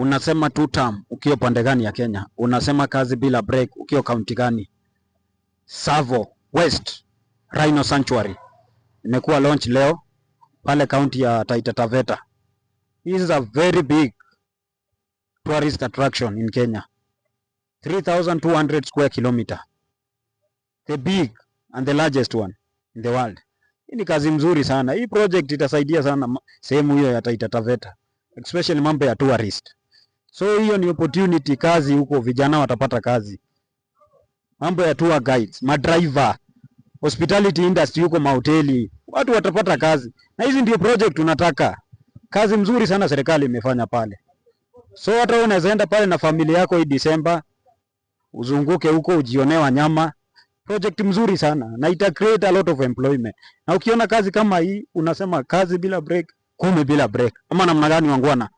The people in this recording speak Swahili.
Unasema two term ukiwa pande gani ya Kenya? Unasema kazi bila break ukiwa kaunti gani? Savo West Rhino Sanctuary imekuwa launch leo pale kaunti ya Taita Taveta. This is a very big tourist attraction in Kenya. 3,200 square kilometer. The big and the largest one in the world. Hii ni kazi mzuri sana. Hii project itasaidia sana sehemu hiyo ya Taita Taveta, especially mambo ya tourist. So hiyo ni opportunity, kazi huko, vijana watapata kazi. Mambo ya tour guides, madriver, hospitality industry huko, mahoteli, watu watapata kazi. Na hizi ndio project tunataka. Kazi mzuri sana serikali imefanya pale. So hata wewe unaweza enda pale na familia yako hii December, uzunguke huko ujionee wanyama. Project mzuri sana na ita create a lot of employment. Na ukiona kazi kama hii unasema kazi bila break, 10 bila break. Ama namna gani wangwana?